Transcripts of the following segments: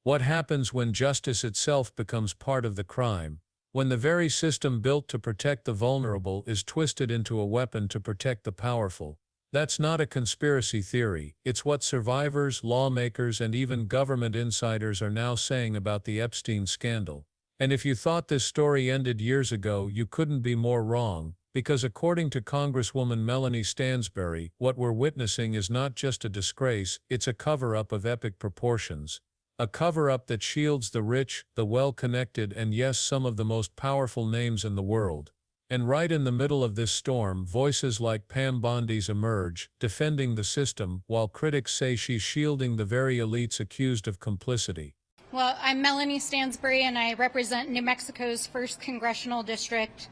What happens when justice itself becomes part of the crime? When the very system built to protect the vulnerable is twisted into a weapon to protect the powerful? That's not a conspiracy theory, it's what survivors, lawmakers, and even government insiders are now saying about the Epstein scandal. And if you thought this story ended years ago, you couldn't be more wrong, because according to Congresswoman Melanie Stansbury, what we're witnessing is not just a disgrace, it's a cover-up of epic proportions. A cover-up that shields the rich, the well-connected, and yes, some of the most powerful names in the world. And right in the middle of this storm, voices like Pam Bondi's emerge, defending the system, while critics say she's shielding the very elites accused of complicity. Well, I'm Melanie Stansbury, and I represent New Mexico's 1st Congressional District.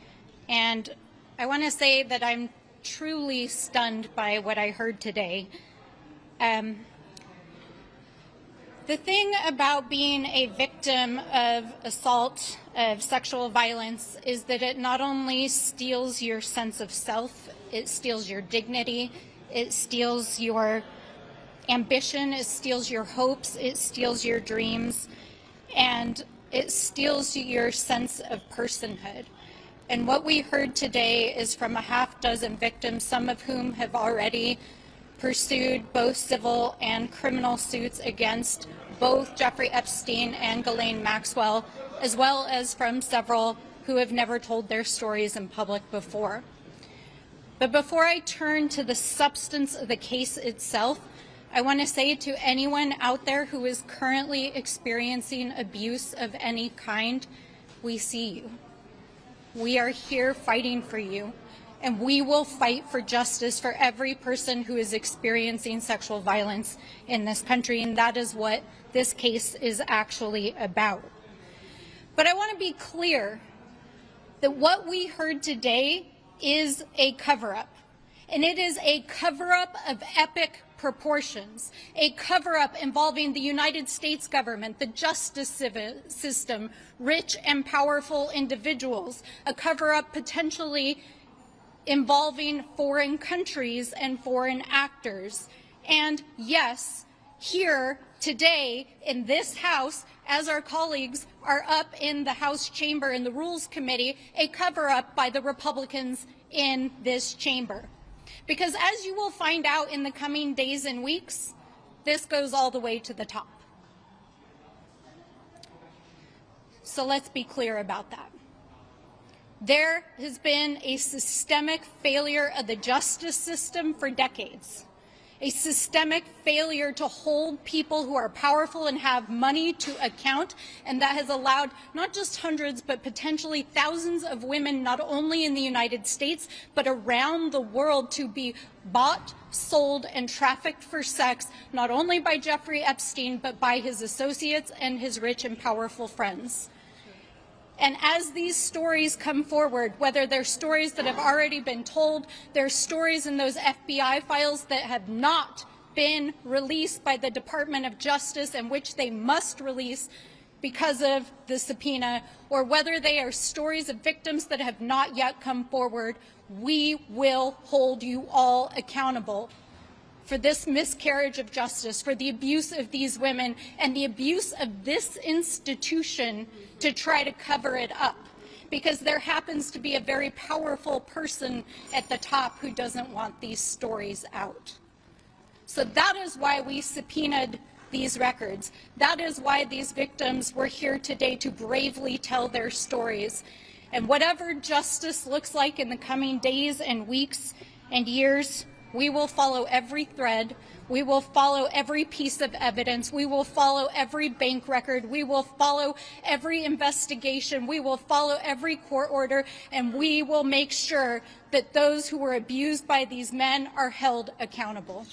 And I want to say that I'm truly stunned by what I heard today. The thing about being a victim of assault, of sexual violence, is that it not only steals your sense of self, it steals your dignity, it steals your ambition, it steals your hopes, it steals your dreams, and it steals your sense of personhood. And what we heard today is from a half-dozen victims, some of whom have already pursued both civil and criminal suits against both Jeffrey Epstein and Ghislaine Maxwell, as well as from several who have never told their stories in public before. But before I turn to the substance of the case itself, I want to say to anyone out there who is currently experiencing abuse of any kind, we see you. We are here fighting for you, and we will fight for justice for every person who is experiencing sexual violence in this country, and that is what this case is actually about. But I want to be clear that what we heard today is a cover-up, and it is a cover-up of epic proportions, a cover-up involving the United States government, the justice system, rich and powerful individuals, a cover-up potentially involving foreign countries and foreign actors. And yes, here today in this House, as our colleagues are up in the House chamber in the Rules Committee, a cover-up by the Republicans in this chamber. Because as you will find out in the coming days and weeks, this goes all the way to the top. So let's be clear about that. There has been a systemic failure of the justice system for decades, a systemic failure to hold people who are powerful and have money to account, and that has allowed not just hundreds but potentially thousands of women, not only in the United States but around the world, to be bought, sold, and trafficked for sex, not only by Jeffrey Epstein but by his associates and his rich and powerful friends. And as these stories come forward, whether they're stories that have already been told, they're stories in those FBI files that have not been released by the Department of Justice and which they must release because of the subpoena, or whether they are stories of victims that have not yet come forward, we will hold you all accountable for this miscarriage of justice, for the abuse of these women, and the abuse of this institution to try to cover it up. Because there happens to be a very powerful person at the top who doesn't want these stories out. So that is why we subpoenaed these records. That is why these victims were here today to bravely tell their stories. And whatever justice looks like in the coming days and weeks and years, we will follow every thread. We will follow every piece of evidence. We will follow every bank record. We will follow every investigation. We will follow every court order, and we will make sure that those who were abused by these men are held accountable.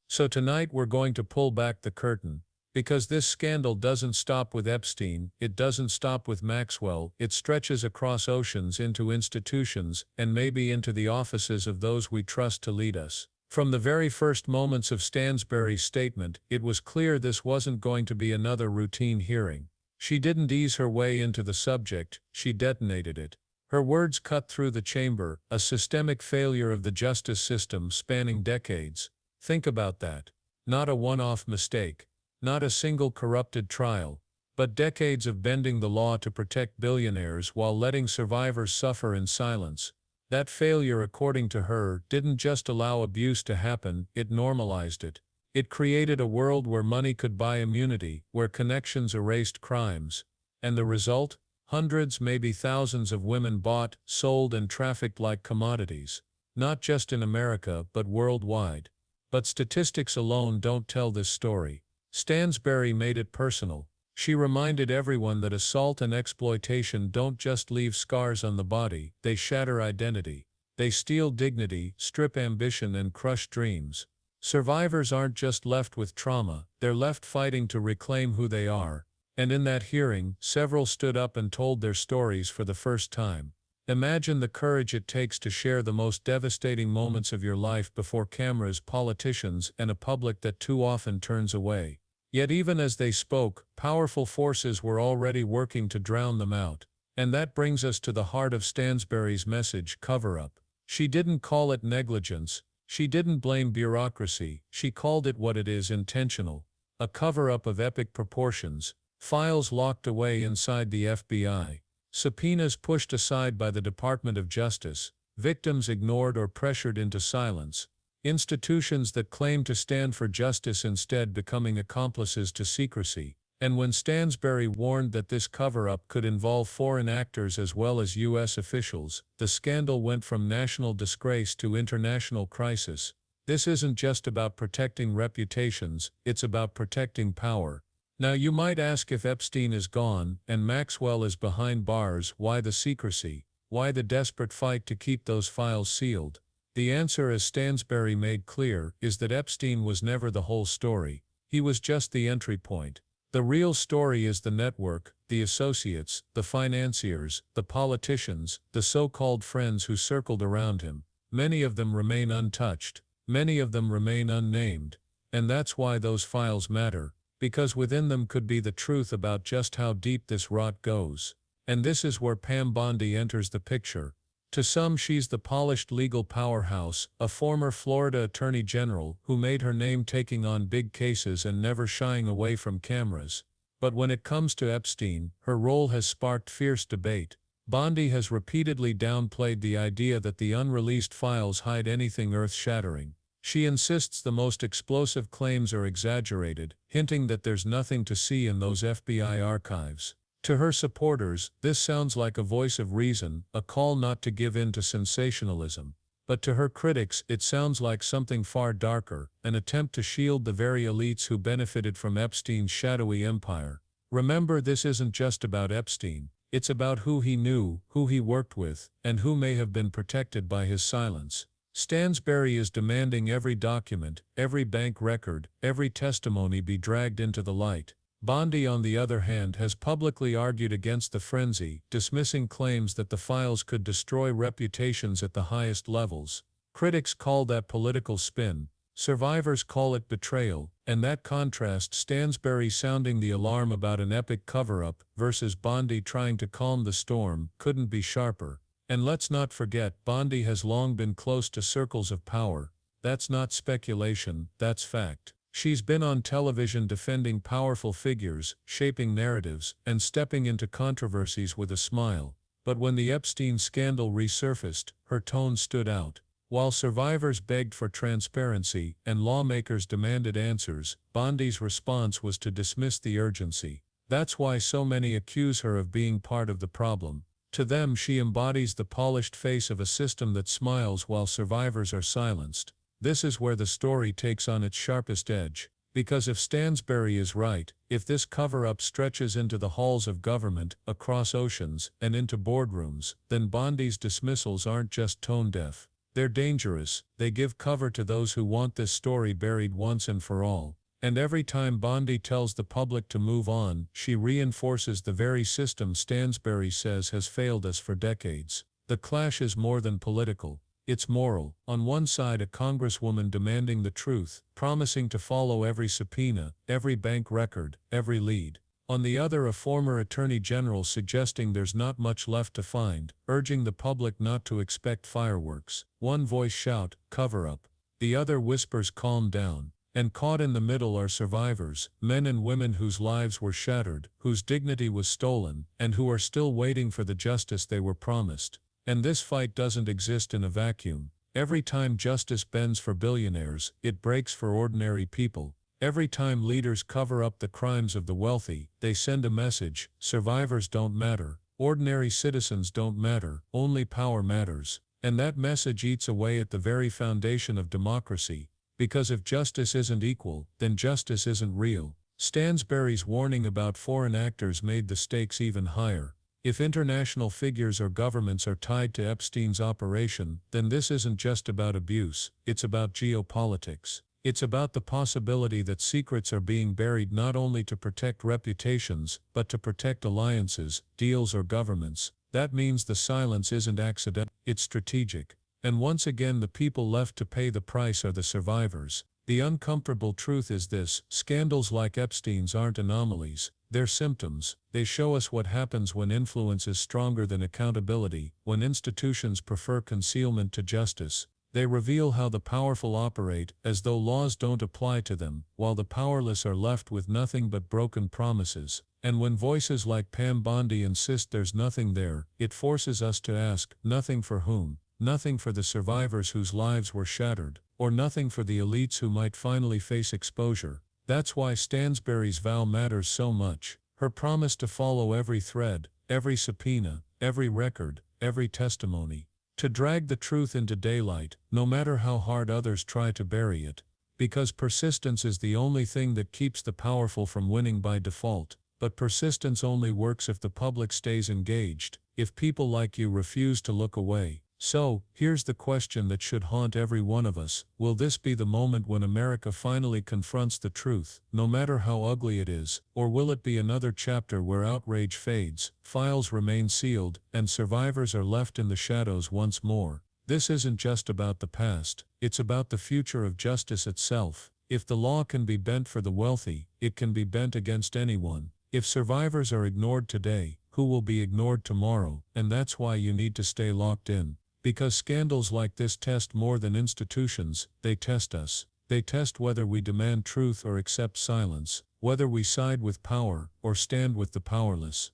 So tonight we're going to pull back the curtain, because this scandal doesn't stop with Epstein, it doesn't stop with Maxwell, it stretches across oceans into institutions and maybe into the offices of those we trust to lead us. From the very first moments of Stansbury's statement, it was clear this wasn't going to be another routine hearing. She didn't ease her way into the subject, she detonated it. Her words cut through the chamber, a systemic failure of the justice system spanning decades. Think about that. Not a one-off mistake. Not a single corrupted trial, but decades of bending the law to protect billionaires while letting survivors suffer in silence. That failure, according to her, didn't just allow abuse to happen, it normalized it. It created a world where money could buy immunity, where connections erased crimes. And the result? Hundreds, maybe thousands of women bought, sold, and trafficked like commodities. Not just in America, but worldwide. But statistics alone don't tell this story. Stansbury made it personal. She reminded everyone that assault and exploitation don't just leave scars on the body, they shatter identity. They steal dignity, strip ambition, and crush dreams. Survivors aren't just left with trauma, they're left fighting to reclaim who they are. And in that hearing, several stood up and told their stories for the first time. Imagine the courage it takes to share the most devastating moments of your life before cameras, politicians, and a public that too often turns away. Yet even as they spoke, powerful forces were already working to drown them out. And that brings us to the heart of Stansbury's message: cover-up. She didn't call it negligence. She didn't blame bureaucracy. She called it what it is: intentional. A cover-up of epic proportions. Files locked away inside the FBI. Subpoenas pushed aside by the Department of Justice. Victims ignored or pressured into silence. Institutions that claimed to stand for justice instead becoming accomplices to secrecy. And when Stansbury warned that this cover-up could involve foreign actors as well as U.S. officials, the scandal went from national disgrace to international crisis. This isn't just about protecting reputations, it's about protecting power. Now you might ask, if Epstein is gone and Maxwell is behind bars, why the secrecy? Why the desperate fight to keep those files sealed? The answer, as Stansbury made clear, is that Epstein was never the whole story. He was just the entry point. The real story is the network, the associates, the financiers, the politicians, the so-called friends who circled around him. Many of them remain untouched. Many of them remain unnamed. And that's why those files matter, because within them could be the truth about just how deep this rot goes. And this is where Pam Bondi enters the picture. To some, she's the polished legal powerhouse, a former Florida Attorney General who made her name taking on big cases and never shying away from cameras. But when it comes to Epstein, her role has sparked fierce debate. Bondi has repeatedly downplayed the idea that the unreleased files hide anything earth-shattering. She insists the most explosive claims are exaggerated, hinting that there's nothing to see in those FBI archives. To her supporters, this sounds like a voice of reason, a call not to give in to sensationalism. But to her critics, it sounds like something far darker, an attempt to shield the very elites who benefited from Epstein's shadowy empire. Remember, this isn't just about Epstein. It's about who he knew, who he worked with, and who may have been protected by his silence. Stansbury is demanding every document, every bank record, every testimony be dragged into the light. Bondi, on the other hand, has publicly argued against the frenzy, dismissing claims that the files could destroy reputations at the highest levels. Critics call that political spin. Survivors call it betrayal, and that contrast, Stansbury sounding the alarm about an epic cover-up versus Bondi trying to calm the storm, couldn't be sharper. And let's not forget, Bondi has long been close to circles of power. That's not speculation, that's fact. She's been on television defending powerful figures, shaping narratives, and stepping into controversies with a smile. But when the Epstein scandal resurfaced, her tone stood out. While survivors begged for transparency and lawmakers demanded answers, Bondi's response was to dismiss the urgency. That's why so many accuse her of being part of the problem. To them, she embodies the polished face of a system that smiles while survivors are silenced. This is where the story takes on its sharpest edge. Because if Stansbury is right, if this cover-up stretches into the halls of government, across oceans, and into boardrooms, then Bondi's dismissals aren't just tone-deaf. They're dangerous. They give cover to those who want this story buried once and for all. And every time Bondi tells the public to move on, she reinforces the very system Stansbury says has failed us for decades. The clash is more than political. It's moral. On one side, a congresswoman demanding the truth, promising to follow every subpoena, every bank record, every lead. On the other, a former attorney general suggesting there's not much left to find, urging the public not to expect fireworks. One voice shout, cover up. The other whispers, calm down. And caught in the middle are survivors, men and women whose lives were shattered, whose dignity was stolen, and who are still waiting for the justice they were promised. And this fight doesn't exist in a vacuum. Every time justice bends for billionaires, it breaks for ordinary people. Every time leaders cover up the crimes of the wealthy, they send a message: survivors don't matter, ordinary citizens don't matter, only power matters. And that message eats away at the very foundation of democracy. Because if justice isn't equal, then justice isn't real. Stansbury's warning about foreign actors made the stakes even higher. If international figures or governments are tied to Epstein's operation, then this isn't just about abuse, it's about geopolitics. It's about the possibility that secrets are being buried not only to protect reputations, but to protect alliances, deals or governments. That means the silence isn't accidental, it's strategic. And once again the people left to pay the price are the survivors. The uncomfortable truth is this: scandals like Epstein's aren't anomalies, they're symptoms. They show us what happens when influence is stronger than accountability, when institutions prefer concealment to justice. They reveal how the powerful operate, as though laws don't apply to them, while the powerless are left with nothing but broken promises. And when voices like Pam Bondi insist there's nothing there, it forces us to ask, nothing for whom? Nothing for the survivors whose lives were shattered, or nothing for the elites who might finally face exposure. That's why Stansbury's vow matters so much. Her promise to follow every thread, every subpoena, every record, every testimony. To drag the truth into daylight, no matter how hard others try to bury it. Because persistence is the only thing that keeps the powerful from winning by default. But persistence only works if the public stays engaged, if people like you refuse to look away. So, here's the question that should haunt every one of us: will this be the moment when America finally confronts the truth, no matter how ugly it is, or will it be another chapter where outrage fades, files remain sealed, and survivors are left in the shadows once more? This isn't just about the past, it's about the future of justice itself. If the law can be bent for the wealthy, it can be bent against anyone. If survivors are ignored today, who will be ignored tomorrow? And that's why you need to stay locked in. Because scandals like this test more than institutions, they test us. They test whether we demand truth or accept silence, whether we side with power or stand with the powerless.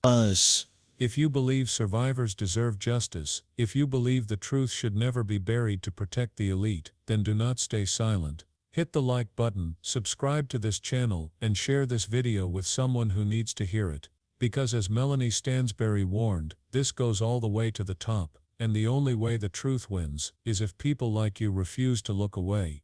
If you believe survivors deserve justice, if you believe the truth should never be buried to protect the elite, then do not stay silent. Hit the like button, subscribe to this channel, and share this video with someone who needs to hear it. Because as Melanie Stansbury warned, this goes all the way to the top. And the only way the truth wins is if people like you refuse to look away.